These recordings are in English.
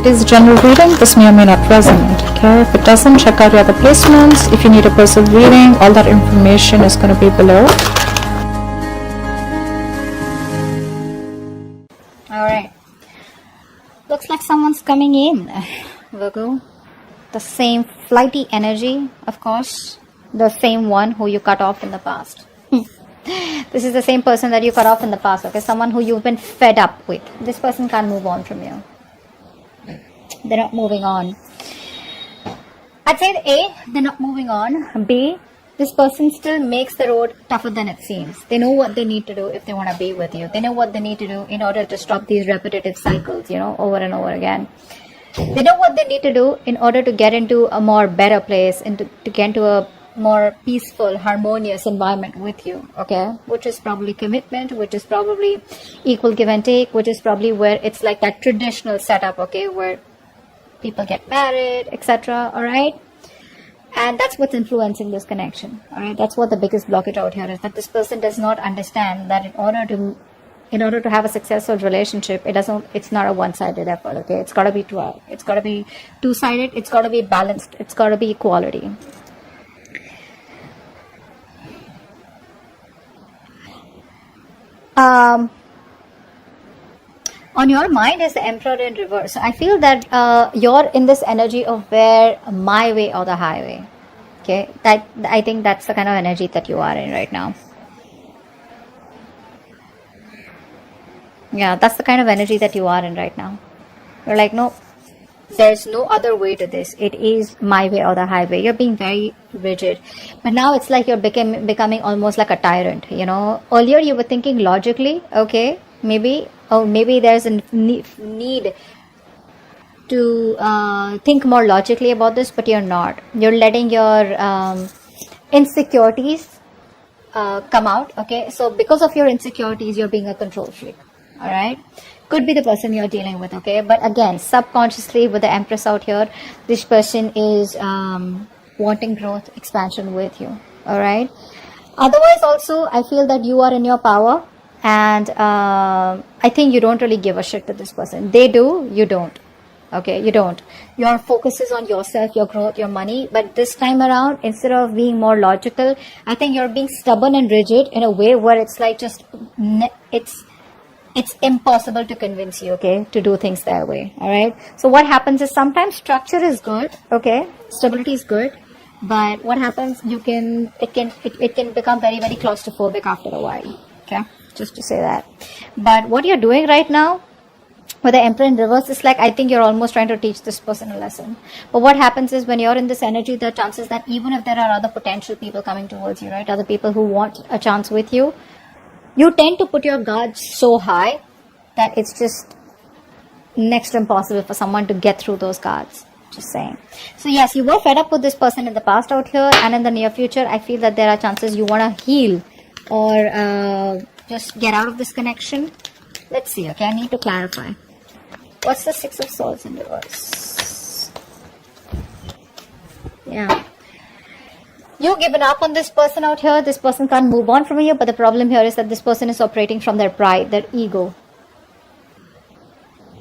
It is a general reading. This may or may not resonate. Okay, if it doesn't, check out your other placements. If you need a personal reading, all that information is going to be below. Alright. Looks like someone's coming in, Virgo. The same flighty energy, of course. The same one who you cut off in the past. This is the same person that you cut off in the past, okay? Someone who you've been fed up with. This person can't move on from you. They're not moving on. I'd say A, they're not moving on. B, this person still makes the road tougher than it seems. They know what they need to do if they want to be with you. They know what they need to do in order to stop these repetitive cycles, over and over again. They know what they need to do in order to get into a more better place and to get into a more peaceful, harmonious environment with you, okay? Which is probably commitment, which is probably equal give and take, which is probably where it's like that traditional setup, okay? Where people get married, etc., alright? And that's what's influencing this connection, alright? That's what the biggest blockage out here is, that this person does not understand that in order to have a successful relationship, it's not a one-sided effort, okay? It's got to be two-sided, it's got to be balanced, it's got to be equality. On your mind is the Emperor in reverse. I feel that you're in this energy of where my way or the highway. Okay, I think that's the kind of energy that you are in right now. Yeah, that's the kind of energy that you are in right now. You're like, no, there's no other way to this. It is my way or the highway. You're being very rigid. But now it's like you're becoming almost like a tyrant, Earlier you were thinking logically, okay, maybe there's a need to think more logically about this, but you're not. You're letting your insecurities come out, okay? So because of your insecurities, you're being a control freak, all right? Could be the person you're dealing with, okay? But again, subconsciously with the Empress out here, this person is wanting growth, expansion with you, all right? Otherwise also, I feel that you are in your power, and I think you don't really give a shit to this person. They do, you don't, okay? You don't. Your focus is on yourself, your growth, your money, but this time around, instead of being more logical, I think you're being stubborn and rigid in a way where it's like just, it's impossible to convince you, okay, to do things their way, all right? So what happens is sometimes structure is good, okay, stability is good, but what happens, it can become very, very claustrophobic after a while, okay, just to say that. But what you're doing right now with the Emperor in reverse is like, I think you're almost trying to teach this person a lesson. But what happens is when you're in this energy, there are chances that even if there are other potential people coming towards you, right, other people who want a chance with you, you tend to put your guards so high that it's just next to impossible for someone to get through those guards. Just saying. So yes, you were fed up with this person in the past out here, and in the near future, I feel that there are chances you want to heal or just get out of this connection. Let's see, okay, I need to clarify. What's the Six of Swords in reverse? Yeah. You've given up on this person out here. This person can't move on from you. But the problem here is that this person is operating from their pride, their ego.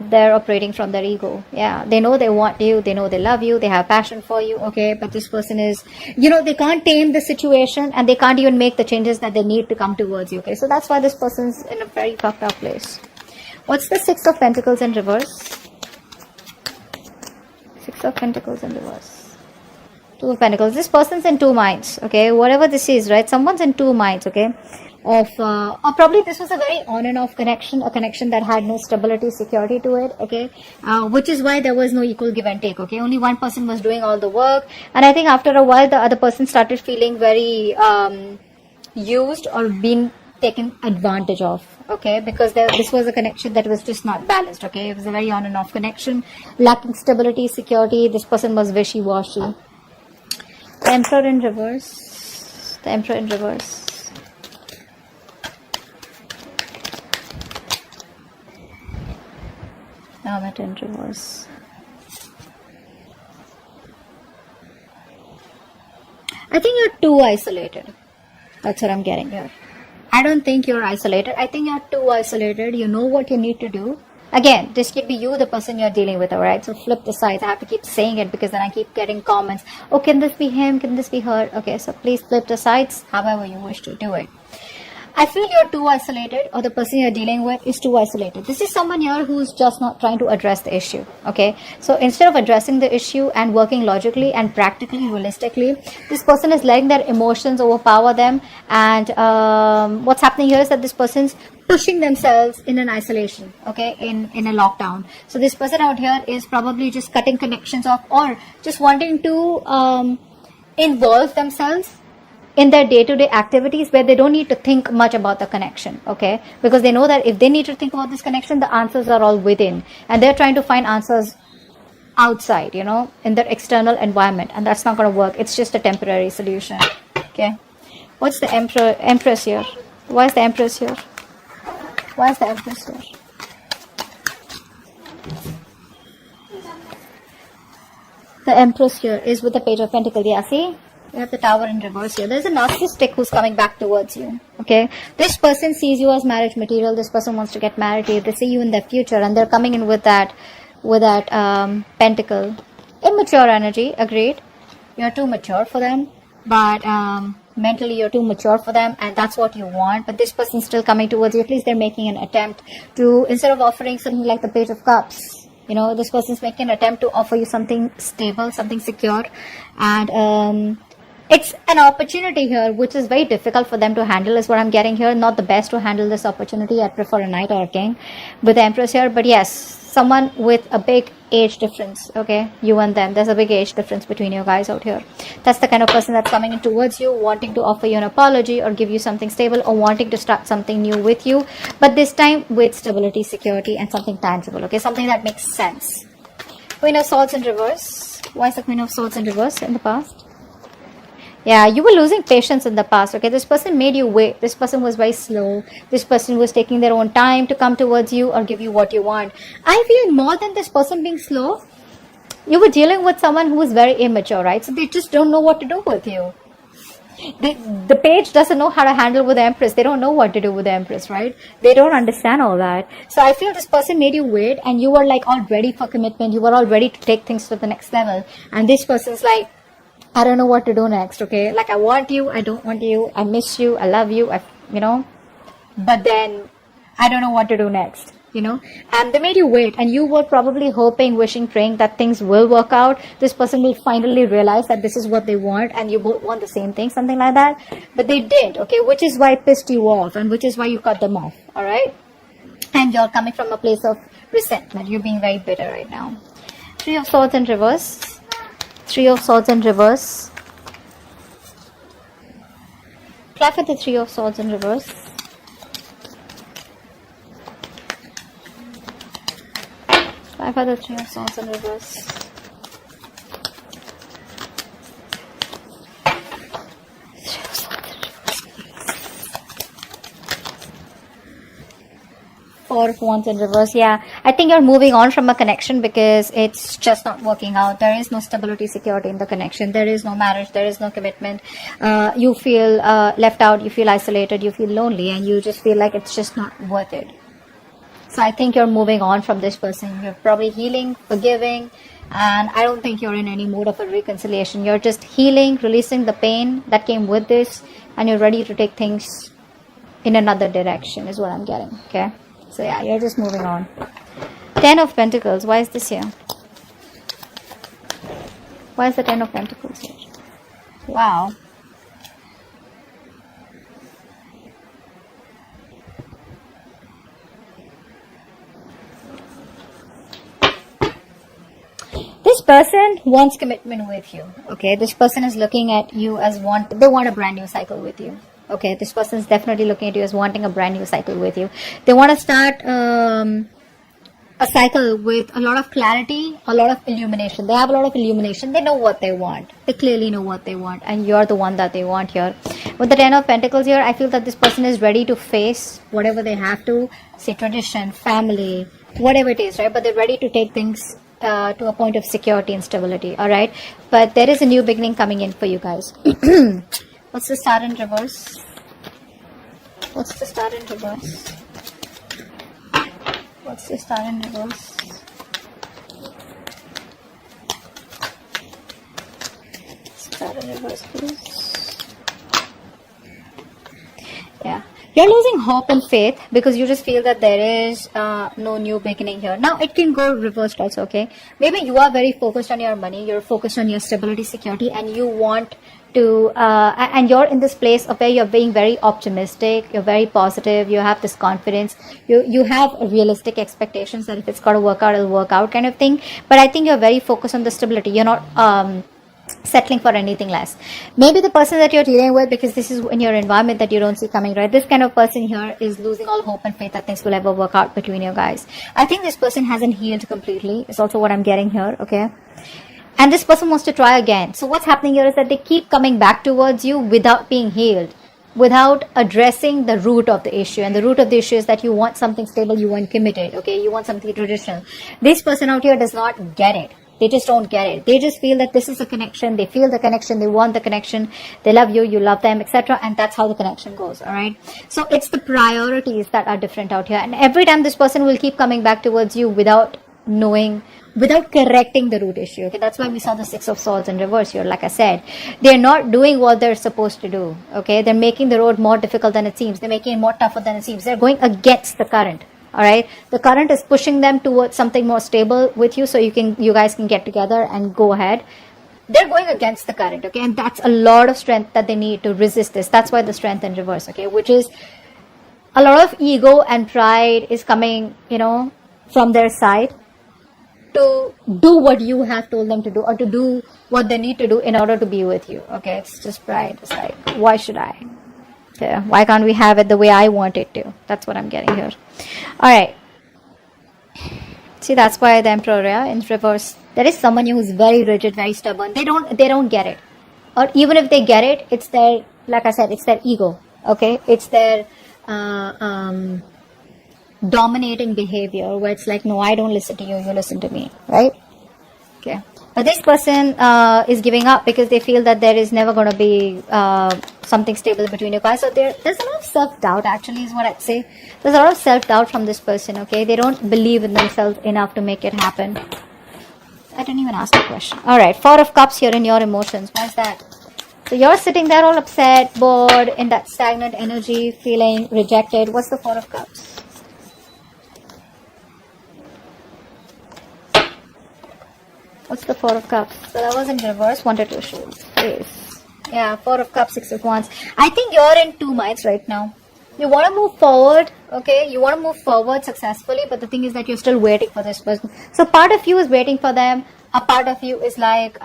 They're operating from their ego. Yeah. They know they want you. They know they love you. They have passion for you. Okay. But this person is, they can't tame the situation, and they can't even make the changes that they need to come towards you. Okay. So that's why this person's in a very fucked up place. What's the Six of Pentacles in reverse? Six of Pentacles in reverse. Two of Pentacles. This person's in two minds, okay? Whatever this is, right? Someone's in two minds, okay? Or probably this was a very on and off connection, a connection that had no stability, security to it, okay? Which is why there was no equal give and take, okay? Only one person was doing all the work. And I think after a while, the other person started feeling very used or being taken advantage of, okay? Because this was a connection that was just not balanced, okay? It was a very on and off connection, lacking stability, security. This person was wishy-washy. The Emperor in reverse. The Emperor in reverse. Hermit in reverse. I think you're too isolated. That's what I'm getting here. I don't think you're isolated. I think you're too isolated. You know what you need to do. Again, this could be you, the person you're dealing with, alright? So flip the sides. I have to keep saying it because then I keep getting comments. Oh, can this be him? Can this be her? Okay, so please flip the sides however you wish to do it. I feel you're too isolated, or the person you're dealing with is too isolated. This is someone here who's just not trying to address the issue, okay? So instead of addressing the issue and working logically and practically, realistically, this person is letting their emotions overpower them. And what's happening here is that this person's pushing themselves in an isolation, okay, in a lockdown. So this person out here is probably just cutting connections off, or just wanting to involve themselves in their day-to-day activities where they don't need to think much about the connection, okay? Because they know that if they need to think about this connection, the answers are all within, and they're trying to find answers outside, you know, in their external environment, and that's not going to work. It's just a temporary solution, okay? What's the Empress here? Why is the Empress here? Why is the Empress here? The Empress here is with the Page of Pentacles. Yeah, see? We have the Tower in reverse here. There's a narcissistic who's coming back towards you. Okay? This person sees you as marriage material. This person wants to get married. They see you in their future, and they're coming in with that pentacle. Immature energy, agreed. You're too mature for them. But mentally you're too mature for them, and that's what you want. But this person's still coming towards you. At least they're making an attempt to, instead of offering something like the Page of Cups, you know, this person's making an attempt to offer you something stable, something secure. And it's an opportunity here which is very difficult for them to handle, is what I'm getting here. Not the best to handle this opportunity. I'd prefer a Knight or a King with the Empress here. But yes, someone with a big age difference, okay? You and them, there's a big age difference between you guys out here. That's the kind of person that's coming in towards you, wanting to offer you an apology or give you something stable, or wanting to start something new with you. But this time with stability, security, and something tangible, okay? Something that makes sense. Queen of Swords in reverse. Why is the Queen of Swords in reverse in the past? Yeah, you were losing patience in the past, okay? This person made you wait. This person was very slow. This person was taking their own time to come towards you or give you what you want. I feel more than this person being slow, you were dealing with someone who was very immature, right? So they just don't know what to do with you. The Page doesn't know how to handle with the Empress. They don't know what to do with the Empress, right? They don't understand all that. So I feel this person made you wait, and you were like all ready for commitment. You were all ready to take things to the next level. And this person's like, I don't know what to do next, okay? Like, I want you, I don't want you, I miss you, I love you, you know? But then, I don't know what to do next, you know? And they made you wait, and you were probably hoping, wishing, praying that things will work out. This person will finally realize that this is what they want, and you both want the same thing, something like that. But they didn't, okay? Which is why it pissed you off, and which is why you cut them off, alright? And you're coming from a place of resentment. You're being very bitter right now. Three of Swords in reverse. Three of Swords in reverse. Try for the Three of Swords in reverse. Try for the Three of Swords in reverse. Four of Wands in reverse. Yeah, I think you're moving on from a connection because it's just not working out. There is no stability, security in the connection. There is no marriage. There is no commitment. You feel left out. You feel isolated. You feel lonely, and you just feel like it's just not worth it. So I think you're moving on from this person. You're probably healing, forgiving, and I don't think you're in any mood of a reconciliation. You're just healing, releasing the pain that came with this, and you're ready to take things in another direction is what I'm getting, okay? So yeah, you're just moving on. Ten of Pentacles. Why is this here? Why is the Ten of Pentacles here? Wow. This person wants commitment with you. Okay, this person is looking at you as they want a brand new cycle with you. Okay, this person is definitely looking at you as wanting a brand new cycle with you. They want to start a cycle with a lot of clarity, a lot of illumination. They have a lot of illumination. They know what they want. They clearly know what they want, and you're the one that they want here. With the Ten of Pentacles here, I feel that this person is ready to face whatever they have to, say tradition, family, whatever it is, right? But they're ready to take things to a point of security and stability, all right? But there is a new beginning coming in for you guys. What's the Star in reverse? What's the Star in reverse? What's the star in reverse? Star in reverse, please. Yeah. You're losing hope and faith because you just feel that there is no new beginning here. Now, it can go reversed also, okay? Maybe you are very focused on your money, you're focused on your stability, security, and you want to, and you're in this place of where you're being very optimistic, you're very positive, you have this confidence, you have realistic expectations that if it's got to work out, it'll work out kind of thing. But I think you're very focused on the stability. You're not settling for anything less. Maybe the person that you're dealing with, because this is in your environment that you don't see coming, right? This kind of person here is losing all hope and faith that things will ever work out between you guys. I think this person hasn't healed completely. It's also what I'm getting here, okay? And this person wants to try again. So what's happening here is that they keep coming back towards you without being healed, without addressing the root of the issue. And the root of the issue is that you want something stable, you want committed, okay? You want something traditional. This person out here does not get it. They just don't get it. They just feel that this is a connection. They feel the connection. They want the connection. They love you. You love them, etc. And that's how the connection goes. All right. So it's the priorities that are different out here. And every time this person will keep coming back towards you without knowing, without correcting the root issue. Okay. That's why we saw the Six of Swords in reverse here. Like I said, they're not doing what they're supposed to do. Okay. They're making the road more difficult than it seems. They're making it more tougher than it seems. They're going against the current. All right, the current is pushing them towards something more stable with you, so you guys can get together and go ahead. They're going against the current, okay, and that's a lot of strength that they need to resist this. That's why the strength in reverse, okay, which is a lot of ego and pride is coming, from their side to do what you have told them to do, or to do what they need to do in order to be with you. Okay, it's just pride. It's like, why should I? Okay, why can't we have it the way I want it to? That's what I'm getting here. All right. See, that's why the Emperor, yeah, in reverse. There is someone who's very rigid, very stubborn. They don't get it. Or even if they get it, it's their, like I said, it's their ego. Okay, it's their dominating behavior where it's like, no, I don't listen to you, you listen to me, right? Okay. But this person is giving up because they feel that there is never going to be something stable between you guys. So there's a lot of self-doubt, actually, is what I'd say. There's a lot of self-doubt from this person, okay? They don't believe in themselves enough to make it happen. I didn't even ask the question. All right, Four of Cups here in your emotions. Why is that? So you're sitting there all upset, bored, in that stagnant energy, feeling rejected. What's the Four of Cups? What's the Four of Cups? So that was in reverse. Wanted to show face. Yeah, Four of Cups, Six of Wands. I think you're in two minds right now. You want to move forward, okay? You want to move forward successfully, but the thing is that you're still waiting for this person. So part of you is waiting for them. A part of you is like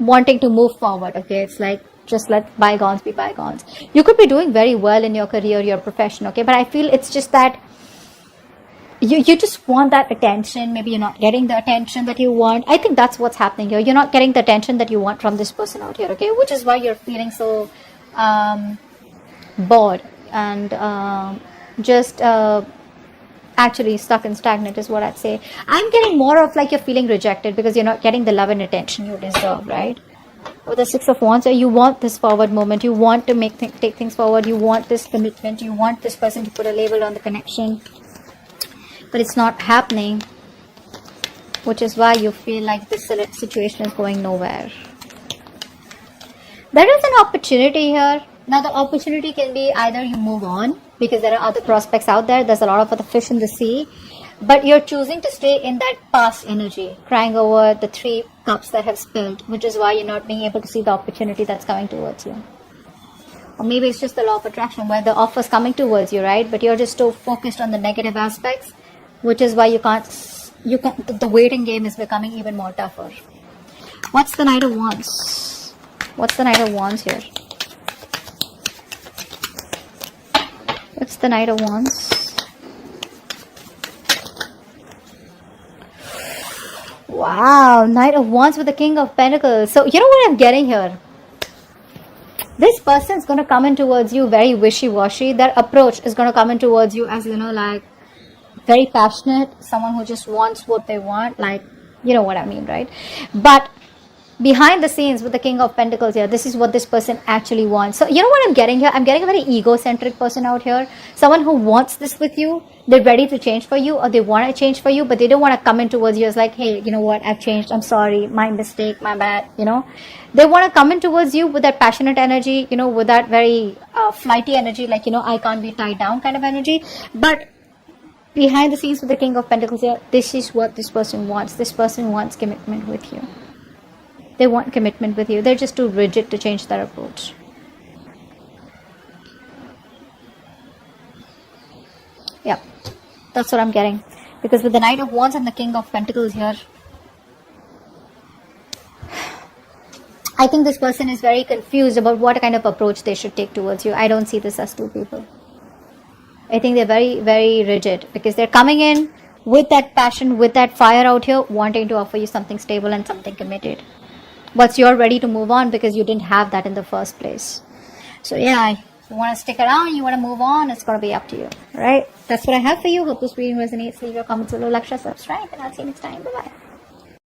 wanting to move forward, okay? It's like, just let bygones be bygones. You could be doing very well in your career, your profession, okay? But I feel it's just that you just want that attention. Maybe you're not getting the attention that you want. I think that's what's happening here. You're not getting the attention that you want from this person out here, okay? Which is why you're feeling so bored and just actually stuck and stagnant is what I'd say. I'm getting more of like you're feeling rejected because you're not getting the love and attention you deserve, right? With the Six of Wands, you want this forward moment. You want to take things forward. You want this commitment. You want this person to put a label on the connection. But it's not happening, which is why you feel like this situation is going nowhere. There is an opportunity here. Now the opportunity can be either you move on because there are other prospects out there. There's a lot of other fish in the sea. But you're choosing to stay in that past energy, crying over the Three Cups that have spilled, which is why you're not being able to see the opportunity that's coming towards you. Or maybe it's just the law of attraction where the offer's coming towards you, right? But you're just so focused on the negative aspects, which is why you can't, the waiting game is becoming even more tougher. What's the Knight of Wands? What's the Knight of Wands here? What's the Knight of Wands? Wow, Knight of Wands with the King of Pentacles. So you know what I'm getting here? This person is going to come in towards you very wishy-washy. Their approach is going to come in towards you as, like very passionate, someone who just wants what they want, like, you know what I mean, right? But behind the scenes with the King of Pentacles here, this is what this person actually wants. So you know what I'm getting here? I'm getting a very egocentric person out here. Someone who wants this with you. They're ready to change for you, or they want to change for you, but they don't want to come in towards you as like, hey, you know what, I've changed, I'm sorry, my mistake, my bad, you know. They want to come in towards you with that passionate energy, you know, with that very flighty energy, like, you know, I can't be tied down kind of energy. But behind the scenes with the King of Pentacles here, this is what this person wants. This person wants commitment with you. They want commitment with you. They're just too rigid to change their approach. Yeah, that's what I'm getting. Because with the Knight of Wands and the King of Pentacles here, I think this person is very confused about what kind of approach they should take towards you. I don't see this as two people. I think they're very, very rigid because they're coming in with that passion, with that fire out here, wanting to offer you something stable and something committed. But you're ready to move on because you didn't have that in the first place. So yeah, if you want to stick around, you want to move on, it's going to be up to you. Right? That's what I have for you. Hope this reading resonates. Leave your comments below, like, share, subscribe, and I'll see you next time. Bye-bye.